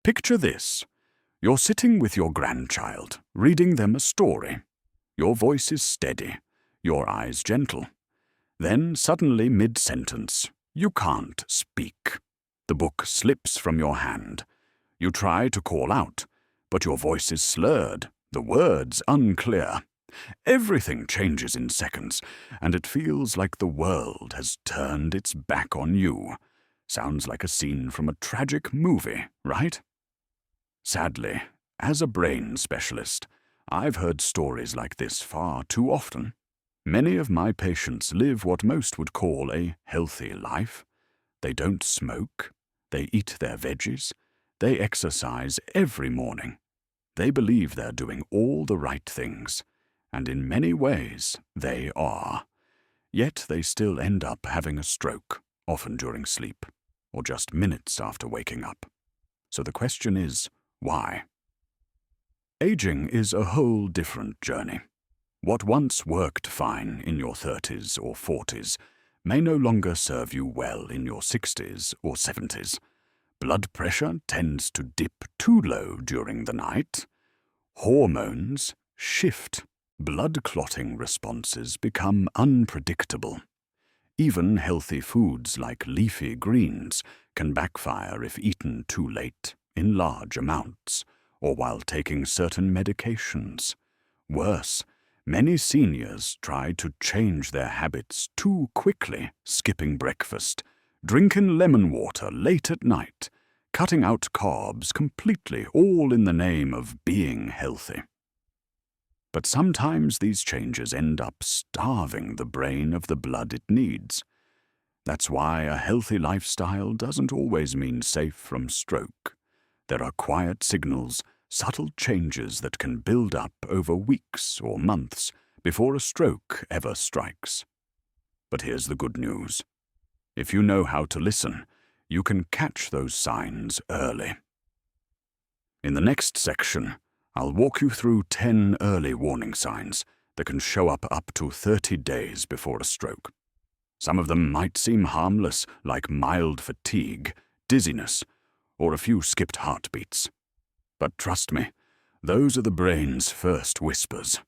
Picture this. You're sitting with your grandchild, reading them a story. Your voice is steady, your eyes gentle. Then, suddenly mid-sentence, you can't speak. The book slips from your hand. You try to call out, but your voice is slurred, the words unclear. Everything changes in seconds, and it feels like the world has turned its back on you. Sounds like a scene from a tragic movie, right? Sadly, as a brain specialist, I've heard stories like this far too often. Many of my patients live what most would call a healthy life. They don't smoke, they eat their veggies, they exercise every morning. They believe they're doing all the right things, and in many ways they are. Yet they still end up having a stroke, often during sleep, or just minutes after waking up. So the question is, why? Aging is a whole different journey. What once worked fine in your 30s or 40s may no longer serve you well in your 60s or 70s. Blood pressure tends to dip too low during the night. Hormones shift. Blood clotting responses become unpredictable. Even healthy foods like leafy greens can backfire if eaten too late, in large amounts, or while taking certain medications. Worse, many seniors try to change their habits too quickly, skipping breakfast, drinking lemon water late at night, cutting out carbs completely, all in the name of being healthy. But sometimes these changes end up starving the brain of the blood it needs. That's why a healthy lifestyle doesn't always mean safe from stroke. There are quiet signals, subtle changes that can build up over weeks or months before a stroke ever strikes. But here's the good news. If you know how to listen, you can catch those signs early. In the next section, I'll walk you through 10 early warning signs that can show up to 30 days before a stroke. Some of them might seem harmless, like mild fatigue, dizziness, or a few skipped heartbeats. But trust me, those are the brain's first whispers,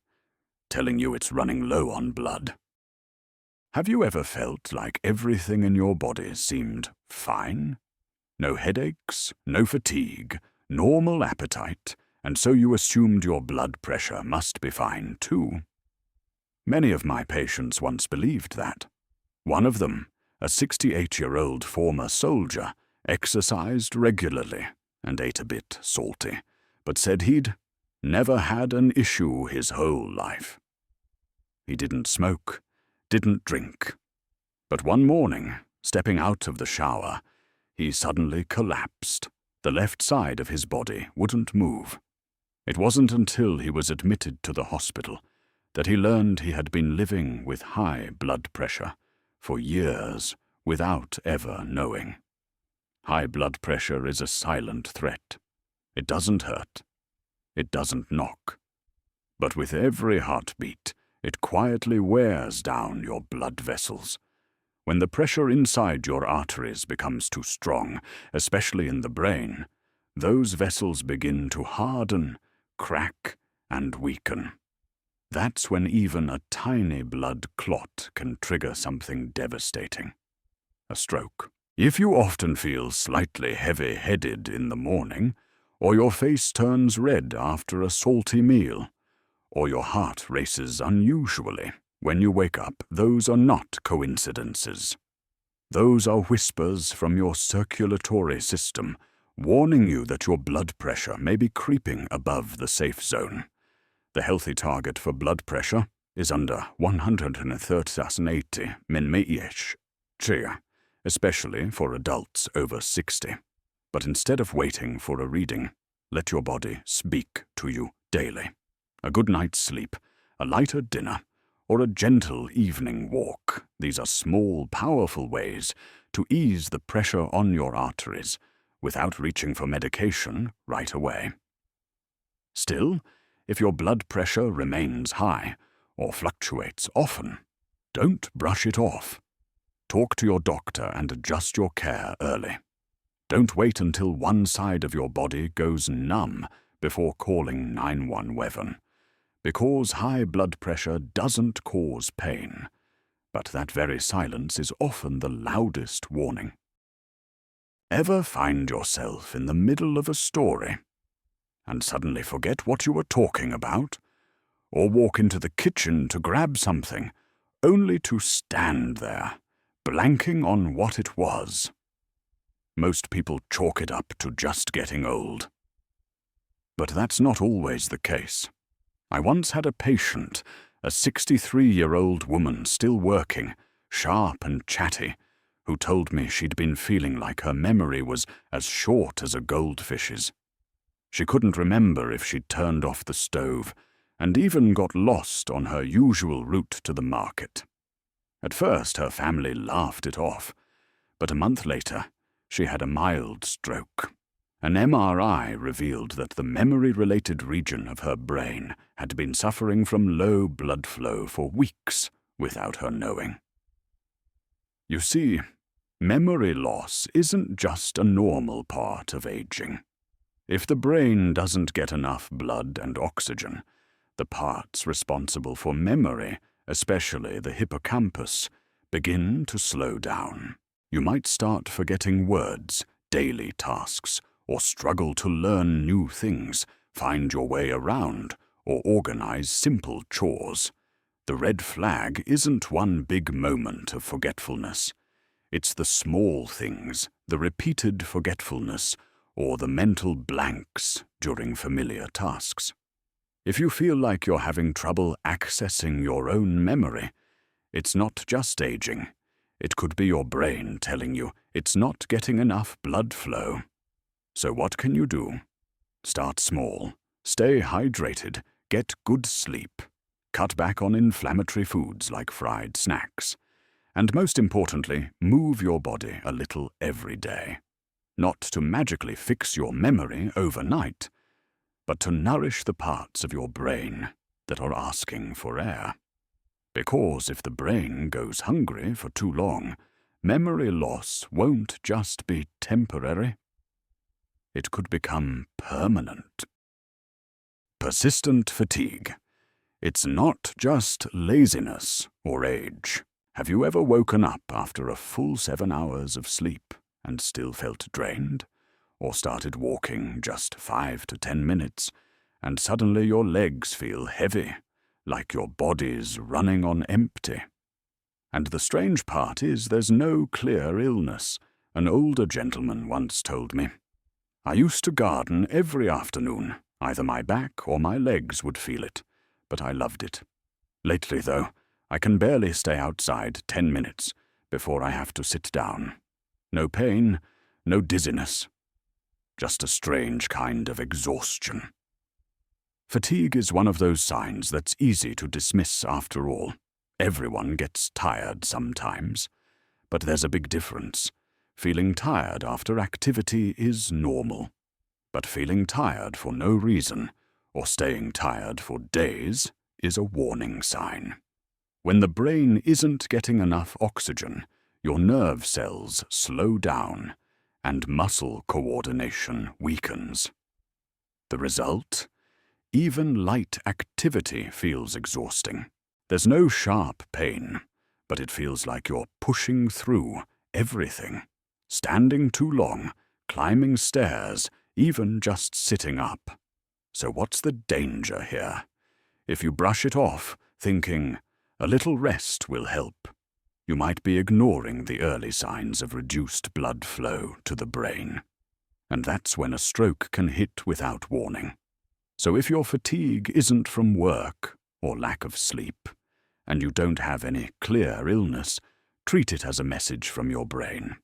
telling you it's running low on blood. Have you ever felt like everything in your body seemed fine? No headaches, no fatigue, normal appetite, and so you assumed your blood pressure must be fine too? Many of my patients once believed that. One of them, a 68-year-old former soldier, exercised regularly and ate a bit salty, but said he'd never had an issue his whole life. He didn't smoke, didn't drink. But one morning, stepping out of the shower, he suddenly collapsed. The left side of his body wouldn't move. It wasn't until he was admitted to the hospital that he learned he had been living with high blood pressure for years without ever knowing. High blood pressure is a silent threat. It doesn't hurt. It doesn't knock. But with every heartbeat, it quietly wears down your blood vessels. When the pressure inside your arteries becomes too strong, especially in the brain, those vessels begin to harden, crack, and weaken. That's when even a tiny blood clot can trigger something devastating. A stroke. If you often feel slightly heavy-headed in the morning, or your face turns red after a salty meal, or your heart races unusually when you wake up, those are not coincidences. Those are whispers from your circulatory system, warning you that your blood pressure may be creeping above the safe zone. The healthy target for blood pressure is under 130/80 mmHg, especially for adults over 60. But instead of waiting for a reading, let your body speak to you daily. A good night's sleep, a lighter dinner, or a gentle evening walk. These are small, powerful ways to ease the pressure on your arteries without reaching for medication right away. Still, if your blood pressure remains high or fluctuates often, don't brush it off. Talk to your doctor and adjust your care early. Don't wait until one side of your body goes numb before calling 911, because high blood pressure doesn't cause pain, but that very silence is often the loudest warning. Ever find yourself in the middle of a story and suddenly forget what you were talking about, or walk into the kitchen to grab something, only to stand there, blanking on what it was? Most people chalk it up to just getting old. But that's not always the case. I once had a patient, a 63-year-old woman still working, sharp and chatty, who told me she'd been feeling like her memory was as short as a goldfish's. She couldn't remember if she'd turned off the stove, and even got lost on her usual route to the market. At first, her family laughed it off, but a month later, she had a mild stroke. An MRI revealed that the memory-related region of her brain had been suffering from low blood flow for weeks without her knowing. You see, memory loss isn't just a normal part of aging. If the brain doesn't get enough blood and oxygen, the parts responsible for memory, especially the hippocampus, begin to slow down. You might start forgetting words, daily tasks, or struggle to learn new things, find your way around, or organize simple chores. The red flag isn't one big moment of forgetfulness. It's the small things, the repeated forgetfulness, or the mental blanks during familiar tasks. If you feel like you're having trouble accessing your own memory, it's not just aging. It could be your brain telling you it's not getting enough blood flow. So what can you do? Start small, stay hydrated, get good sleep, cut back on inflammatory foods like fried snacks, and most importantly, move your body a little every day. Not to magically fix your memory overnight, but to nourish the parts of your brain that are asking for air. Because if the brain goes hungry for too long, memory loss won't just be temporary. It could become permanent. Persistent fatigue. It's not just laziness or age. Have you ever woken up after a full 7 hours of sleep and still felt drained? Or started walking just 5 to 10 minutes, and suddenly your legs feel heavy, like your body's running on empty? And the strange part is there's no clear illness. An older gentleman once told me, "I used to garden every afternoon. Either my back or my legs would feel it, but I loved it. Lately, though, I can barely stay outside 10 minutes before I have to sit down. No pain, no dizziness. Just a strange kind of exhaustion." Fatigue is one of those signs that's easy to dismiss after all. Everyone gets tired sometimes, but there's a big difference. Feeling tired after activity is normal, but feeling tired for no reason, or staying tired for days, is a warning sign. When the brain isn't getting enough oxygen, your nerve cells slow down, and muscle coordination weakens. The result? Even light activity feels exhausting. There's no sharp pain, but it feels like you're pushing through everything. Standing too long, climbing stairs, even just sitting up. So what's the danger here? If you brush it off, thinking, a little rest will help, you might be ignoring the early signs of reduced blood flow to the brain. And that's when a stroke can hit without warning. So if your fatigue isn't from work or lack of sleep, and you don't have any clear illness, treat it as a message from your brain.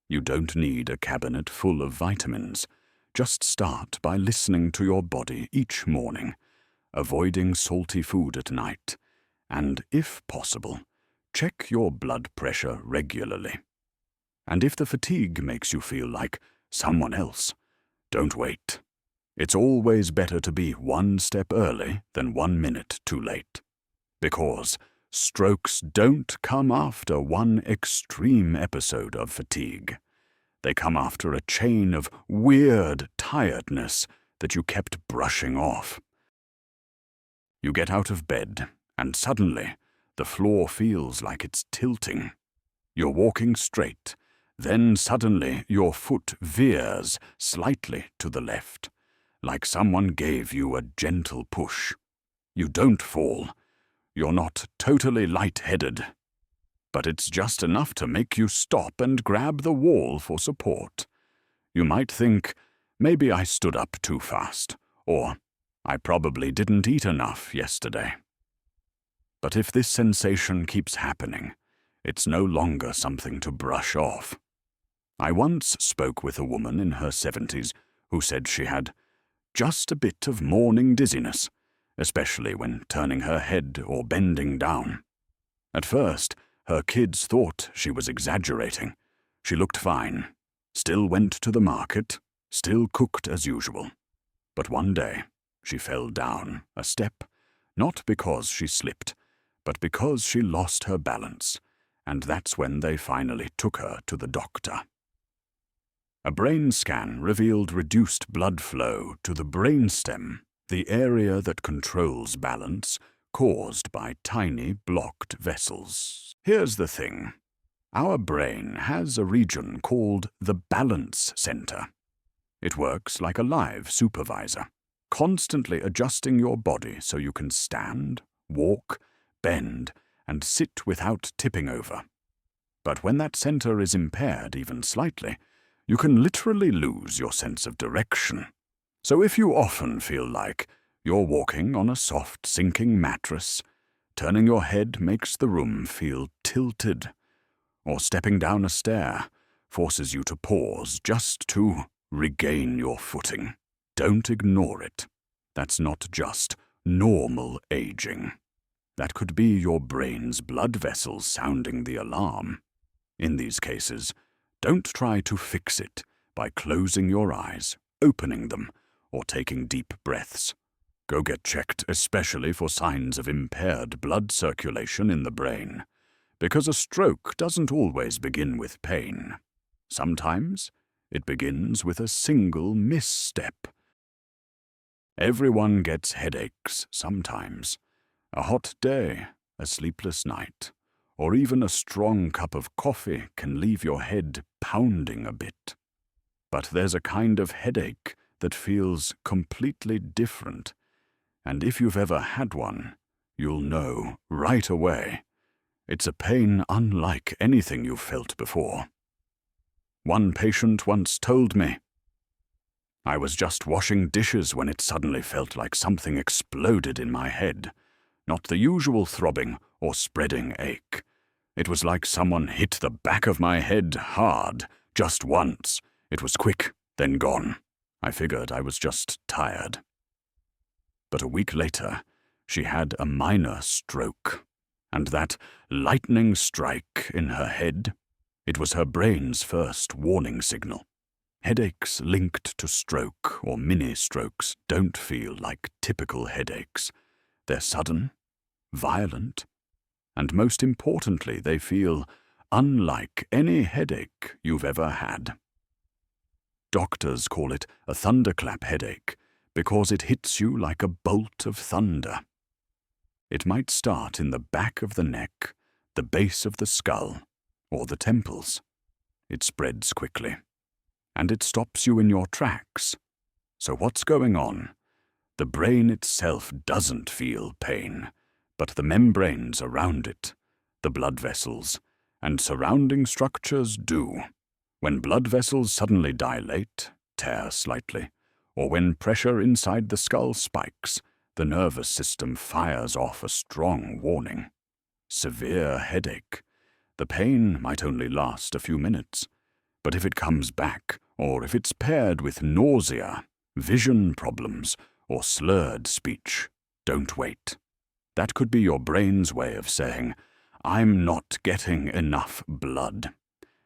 You don't need a cabinet full of vitamins. Just start by listening to your body each morning, avoiding salty food at night, and, if possible, check your blood pressure regularly. And if the fatigue makes you feel like someone else, don't wait. It's always better to be 1 step early than 1 minute too late. Because strokes don't come after one extreme episode of fatigue. They come after a chain of weird tiredness that you kept brushing off. You get out of bed, and suddenly, the floor feels like it's tilting. You're walking straight, then suddenly your foot veers slightly to the left, like someone gave you a gentle push. You don't fall. You're not totally lightheaded. But it's just enough to make you stop and grab the wall for support. You might think, maybe I stood up too fast, or I probably didn't eat enough yesterday. But if this sensation keeps happening, it's no longer something to brush off. I once spoke with a woman in her 70s who said she had just a bit of morning dizziness, especially when turning her head or bending down. At first, her kids thought she was exaggerating. She looked fine, still went to the market, still cooked as usual. But one day, she fell down a step, not because she slipped, but because she lost her balance, and that's when they finally took her to the doctor. A brain scan revealed reduced blood flow to the brainstem, the area that controls balance, caused by tiny blocked vessels. Here's the thing. Our brain has a region called the balance center. It works like a live supervisor, constantly adjusting your body so you can stand, walk, bend, and sit without tipping over. But when that center is impaired even slightly, you can literally lose your sense of direction. So if you often feel like you're walking on a soft, sinking mattress, turning your head makes the room feel tilted, or stepping down a stair forces you to pause just to regain your footing, don't ignore it. That's not just normal aging. That could be your brain's blood vessels sounding the alarm. In these cases, don't try to fix it by closing your eyes, opening them, or taking deep breaths. Go get checked, especially for signs of impaired blood circulation in the brain, because a stroke doesn't always begin with pain. Sometimes it begins with a single misstep. Everyone gets headaches sometimes. A hot day, a sleepless night, or even a strong cup of coffee can leave your head pounding a bit. But there's a kind of headache that feels completely different, and if you've ever had one, you'll know right away. It's a pain unlike anything you've felt before. One patient once told me, "I was just washing dishes when it suddenly felt like something exploded in my head. Not the usual throbbing or spreading ache. It was like someone hit the back of my head hard, just once. It was quick, then gone. I figured I was just tired." But a week later, she had a minor stroke. And that lightning strike in her head, it was her brain's first warning signal. Headaches linked to stroke or mini-strokes don't feel like typical headaches. They're sudden, violent, and most importantly, they feel unlike any headache you've ever had. Doctors call it a thunderclap headache because it hits you like a bolt of thunder. It might start in the back of the neck, the base of the skull, or the temples. It spreads quickly, and it stops you in your tracks. So what's going on? The brain itself doesn't feel pain, but the membranes around it, the blood vessels, and surrounding structures do. When blood vessels suddenly dilate, tear slightly, or when pressure inside the skull spikes, the nervous system fires off a strong warning. Severe headache. The pain might only last a few minutes, but if it comes back, or if it's paired with nausea, vision problems, or slurred speech, don't wait. That could be your brain's way of saying, "I'm not getting enough blood."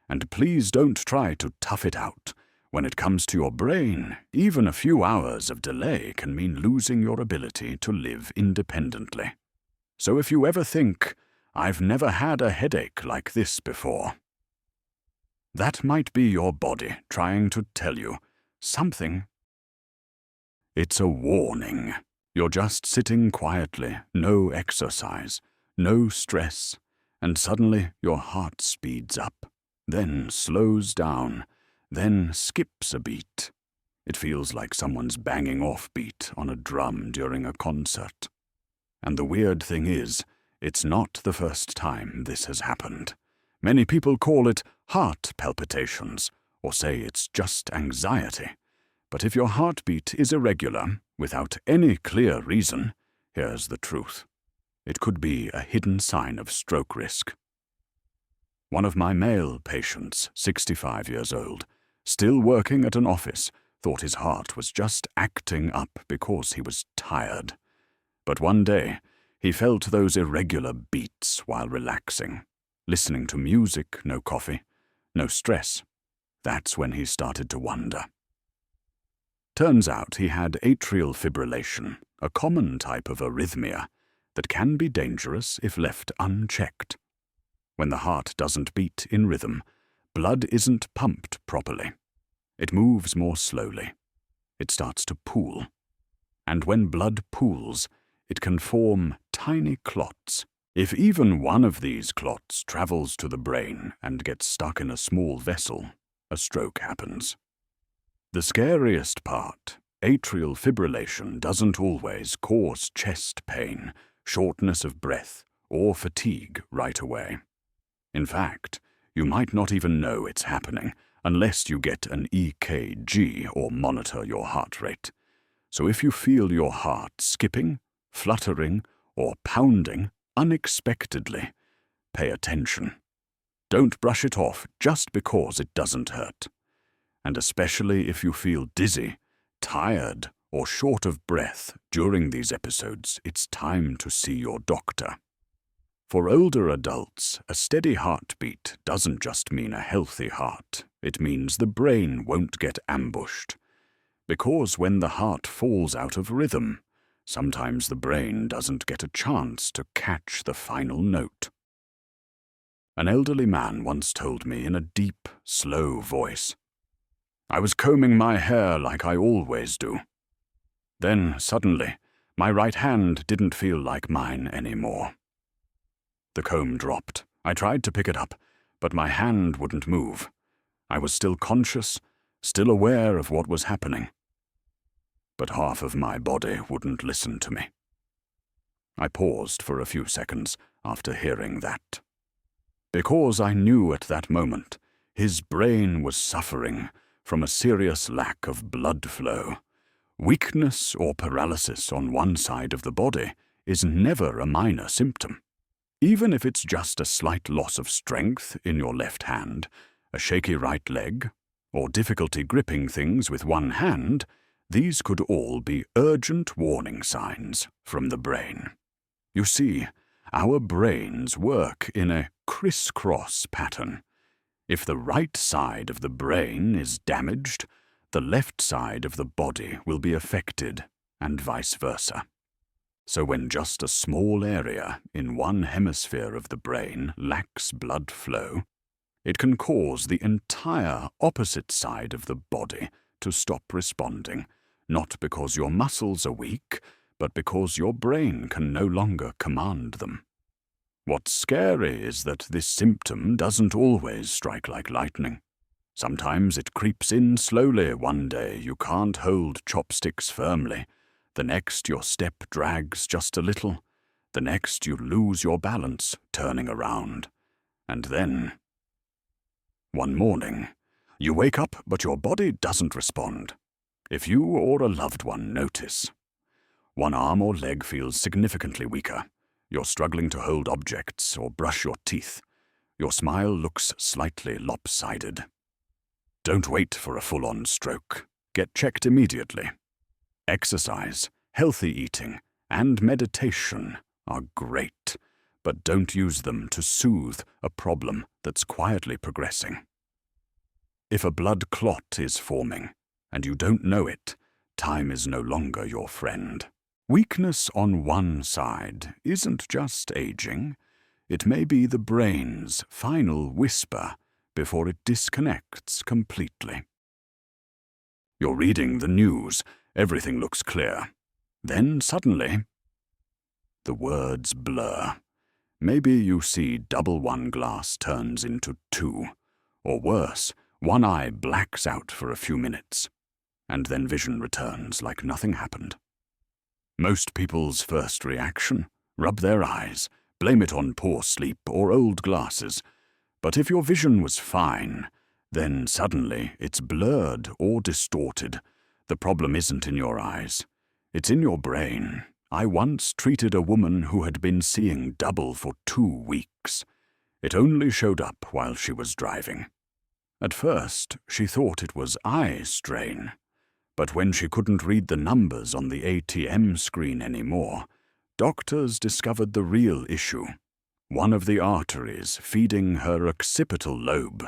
And please don't try to tough it out. When it comes to your brain, even a few hours of delay can mean losing your ability to live independently. So if you ever think, "I've never had a headache like this before," That might be your body trying to tell you something. It's a warning. You're just sitting quietly, no exercise, no stress, and suddenly your heart speeds up, then slows down, then skips a beat. It feels like someone's banging offbeat on a drum during a concert. And the weird thing is, it's not the first time this has happened. Many people call it heart palpitations, or say it's just anxiety. But if your heartbeat is irregular, without any clear reason, here's the truth. It could be a hidden sign of stroke risk. One of my male patients, 65 years old, still working at an office, thought his heart was just acting up because he was tired. But one day, he felt those irregular beats while relaxing, listening to music, no coffee, no stress. That's when he started to wonder. Turns out he had atrial fibrillation, a common type of arrhythmia that can be dangerous if left unchecked. When the heart doesn't beat in rhythm, blood isn't pumped properly. It moves more slowly. It starts to pool. And when blood pools, it can form tiny clots. If even one of these clots travels to the brain and gets stuck in a small vessel, a stroke happens. The scariest part, atrial fibrillation doesn't always cause chest pain, shortness of breath, or fatigue right away. In fact, you might not even know it's happening unless you get an EKG or monitor your heart rate. So if you feel your heart skipping, fluttering, or pounding unexpectedly, pay attention. Don't brush it off just because it doesn't hurt. And especially if you feel dizzy, tired, or short of breath during these episodes, it's time to see your doctor. For older adults, a steady heartbeat doesn't just mean a healthy heart. It means the brain won't get ambushed. Because when the heart falls out of rhythm, sometimes the brain doesn't get a chance to catch the final note. An elderly man once told me in a deep, slow voice, "I was combing my hair like I always do. Then, suddenly, my right hand didn't feel like mine anymore." The comb dropped. I tried to pick it up, but my hand wouldn't move. I was still conscious, still aware of what was happening. But half of my body wouldn't listen to me. I paused for a few seconds after hearing that. Because I knew at that moment his brain was suffering from a serious lack of blood flow. Weakness or paralysis on one side of the body is never a minor symptom. Even if it's just a slight loss of strength in your left hand, a shaky right leg, or difficulty gripping things with one hand, these could all be urgent warning signs from the brain. You see, our brains work in a crisscross pattern. If the right side of the brain is damaged, the left side of the body will be affected, and vice versa. So when just a small area in one hemisphere of the brain lacks blood flow, it can cause the entire opposite side of the body to stop responding, not because your muscles are weak, but because your brain can no longer command them. What's scary is that this symptom doesn't always strike like lightning. Sometimes it creeps in slowly. One day you can't hold chopsticks firmly. The next your step drags just a little. The next you lose your balance, turning around. And then, one morning, you wake up but your body doesn't respond. If you or a loved one notice, one arm or leg feels significantly weaker. You're struggling to hold objects or brush your teeth. Your smile looks slightly lopsided. Don't wait for a full-on stroke. Get checked immediately. Exercise, healthy eating, and meditation are great, but don't use them to soothe a problem that's quietly progressing. If a blood clot is forming, and you don't know it, time is no longer your friend. Weakness on one side isn't just aging. It may be the brain's final whisper before it disconnects completely. You're reading the news, everything looks clear. Then suddenly, the words blur. Maybe you see double one glass turns into two, or worse, one eye blacks out for a few minutes, and then vision returns like nothing happened. Most people's first reaction: rub their eyes, blame it on poor sleep or old glasses. But if your vision was fine, then suddenly it's blurred or distorted. The problem isn't in your eyes. It's in your brain. I once treated a woman who had been seeing double for 2 weeks. It only showed up while she was driving. At first, she thought it was eye strain. But when she couldn't read the numbers on the ATM screen anymore, doctors discovered the real issue. One of the arteries feeding her occipital lobe,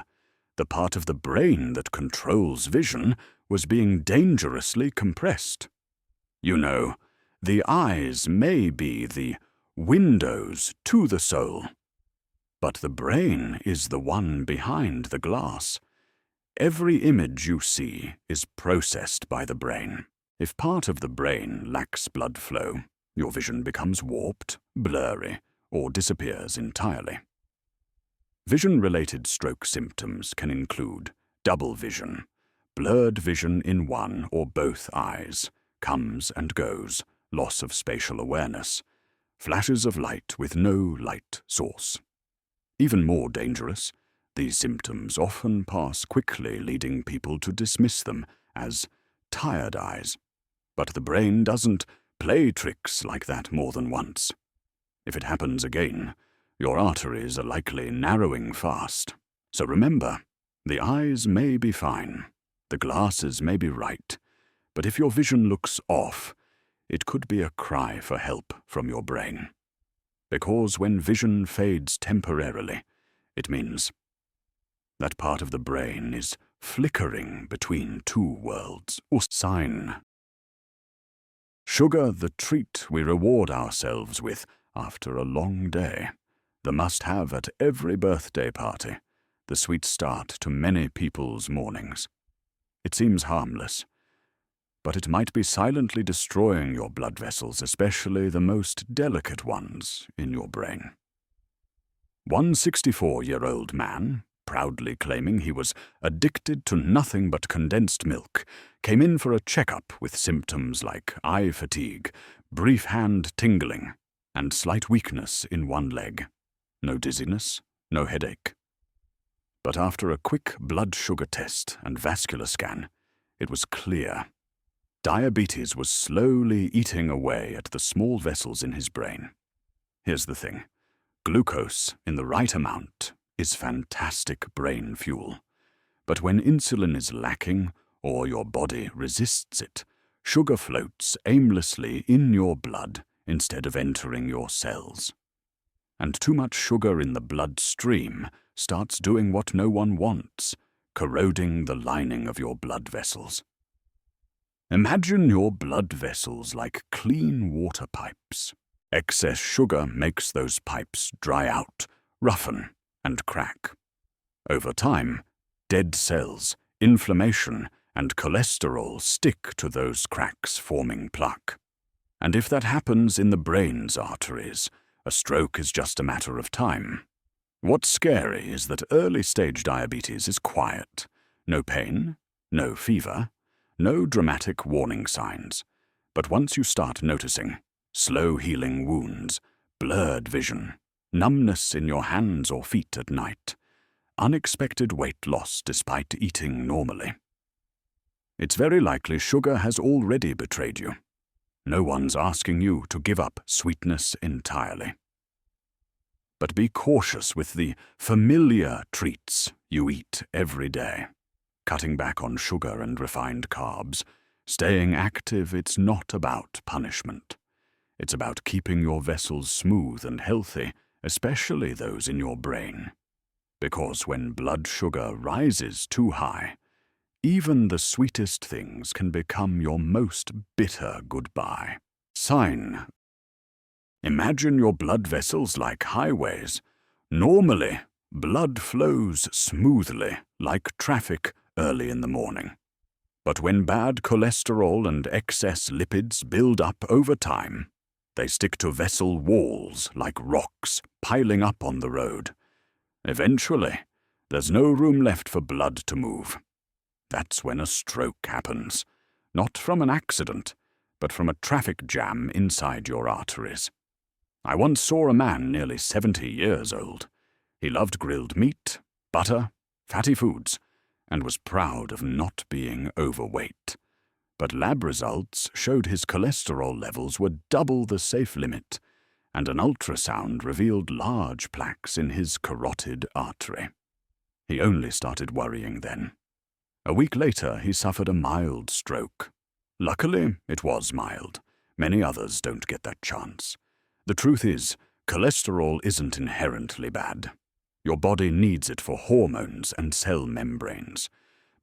the part of the brain that controls vision, was being dangerously compressed. You know, the eyes may be the windows to the soul, but the brain is the one behind the glass. Every image you see is processed by the brain. If part of the brain lacks blood flow, your vision becomes warped, blurry, or disappears entirely. Vision-related stroke symptoms can include double vision, blurred vision in one or both eyes, comes and goes, loss of spatial awareness, flashes of light with no light source. Even more dangerous, these symptoms often pass quickly, leading people to dismiss them as tired eyes. But the brain doesn't play tricks like that more than once. If it happens again, your arteries are likely narrowing fast. So remember, the eyes may be fine, the glasses may be right, but if your vision looks off, it could be a cry for help from your brain. Because when vision fades temporarily, it means that part of the brain is flickering between two worlds, or sign. Sugar, the treat we reward ourselves with after a long day, the must-have at every birthday party, the sweet start to many people's mornings. It seems harmless, but it might be silently destroying your blood vessels, especially the most delicate ones in your brain. One 64-year-old man, proudly claiming he was addicted to nothing but condensed milk, came in for a checkup with symptoms like eye fatigue, brief hand tingling, and slight weakness in one leg. No dizziness, no headache. But after a quick blood sugar test and vascular scan, it was clear. Diabetes was slowly eating away at the small vessels in his brain. Here's the thing. Glucose in the right amount is fantastic brain fuel. But when insulin is lacking or your body resists it, sugar floats aimlessly in your blood instead of entering your cells. And too much sugar in the bloodstream starts doing what no one wants, corroding the lining of your blood vessels. Imagine your blood vessels like clean water pipes. Excess sugar makes those pipes dry out, roughen, and crack. Over time, dead cells, inflammation, and cholesterol stick to those cracks, forming plaque. And if that happens in the brain's arteries, a stroke is just a matter of time. What's scary is that early-stage diabetes is quiet. No pain, no fever, no dramatic warning signs. But once you start noticing slow-healing wounds, blurred vision, numbness in your hands or feet at night, unexpected weight loss despite eating normally, it's very likely sugar has already betrayed you. No one's asking you to give up sweetness entirely. But be cautious with the familiar treats you eat every day. Cutting back on sugar and refined carbs, staying active, it's not about punishment. It's about keeping your vessels smooth and healthy, especially those in your brain. Because when blood sugar rises too high, even the sweetest things can become your most bitter goodbye. Sign. Imagine your blood vessels like highways. Normally, Blood flows smoothly, like traffic early in the morning. But when bad cholesterol and excess lipids build up over time, they stick to vessel walls like rocks piling up on the road. Eventually, there's no room left for blood to move. That's when a stroke happens, not from an accident, but from a traffic jam inside your arteries. I once saw a man nearly 70 years old. He loved grilled meat, butter, fatty foods, and was proud of not being overweight. But lab results showed his cholesterol levels were double the safe limit, and an ultrasound revealed large plaques in his carotid artery. He only started worrying then. A week later, he suffered a mild stroke. Luckily, it was mild. Many others don't get that chance. The truth is, cholesterol isn't inherently bad. Your body needs it for hormones and cell membranes.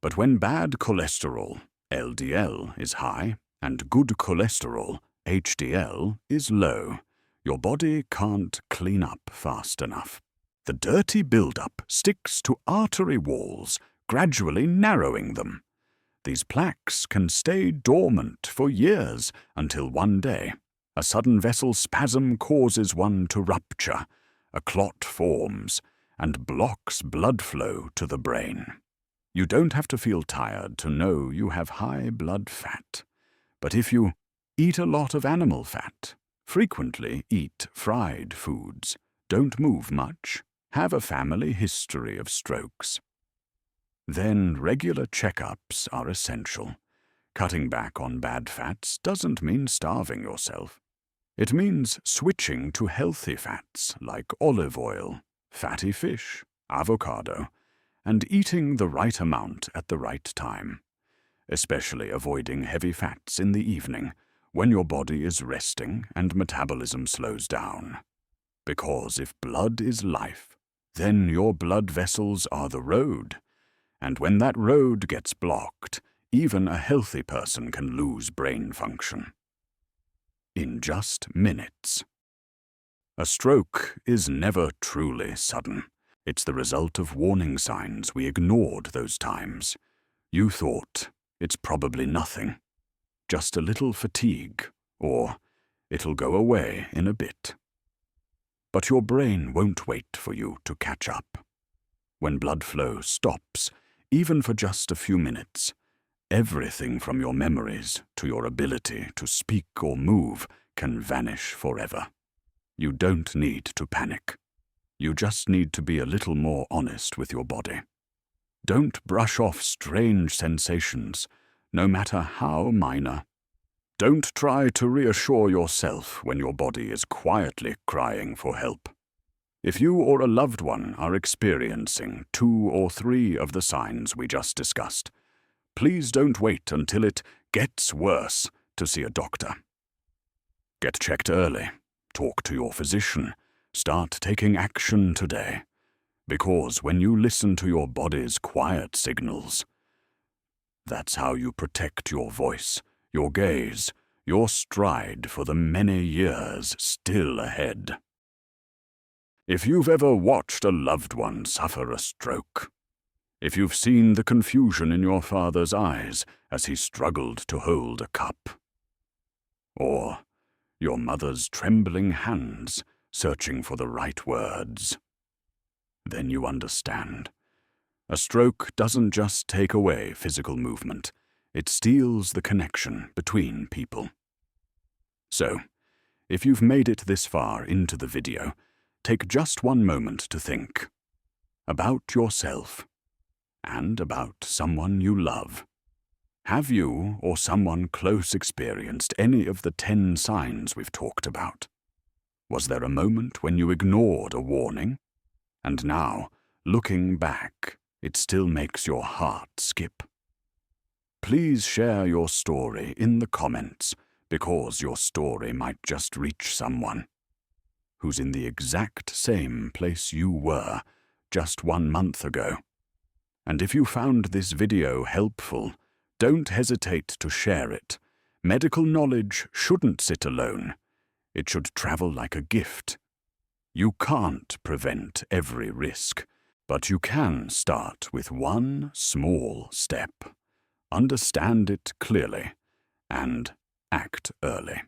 But when bad cholesterol, LDL, is high, and good cholesterol, HDL, is low, your body can't clean up fast enough. The dirty buildup sticks to artery walls, gradually narrowing them. These plaques can stay dormant for years until one day a sudden vessel spasm causes one to rupture, a clot forms, and blocks blood flow to the brain. You don't have to feel tired to know you have high blood fat. But if you eat a lot of animal fat, frequently eat fried foods, don't move much, have a family history of strokes, then regular checkups are essential. Cutting back on bad fats doesn't mean starving yourself. It means switching to healthy fats like olive oil, fatty fish, avocado, and eating the right amount at the right time, especially avoiding heavy fats in the evening when your body is resting and metabolism slows down. Because if blood is life, then your blood vessels are the road, and when that road gets blocked, even a healthy person can lose brain function in just minutes. A stroke is never truly sudden. It's the result of warning signs we ignored those times. You thought, it's probably nothing, just a little fatigue, or it'll go away in a bit. But your brain won't wait for you to catch up. When blood flow stops, even for just a few minutes, everything from your memories to your ability to speak or move can vanish forever. You don't need to panic. You just need to be a little more honest with your body. Don't brush off strange sensations, no matter how minor. Don't try to reassure yourself when your body is quietly crying for help. If you or a loved one are experiencing 2 or 3 of the signs we just discussed, please don't wait until it gets worse to see a doctor. Get checked early, talk to your physician, start taking action today. Because when you listen to your body's quiet signals, that's how you protect your voice, your gaze, your stride for the many years still ahead. If you've ever watched a loved one suffer a stroke, if you've seen the confusion in your father's eyes as he struggled to hold a cup, or your mother's trembling hands searching for the right words, then you understand. A stroke doesn't just take away physical movement, it steals the connection between people. So, if you've made it this far into the video, take just one moment to think about yourself and about someone you love. Have you or someone close experienced any of the 10 signs we've talked about? Was there a moment when you ignored a warning? And now, looking back, it still makes your heart skip. Please share your story in the comments, because your story might just reach someone who's in the exact same place you were just 1 month ago. And if you found this video helpful, don't hesitate to share it. Medical knowledge shouldn't sit alone. It should travel like a gift. You can't prevent every risk, But you can start with one small step. Understand it clearly and act early.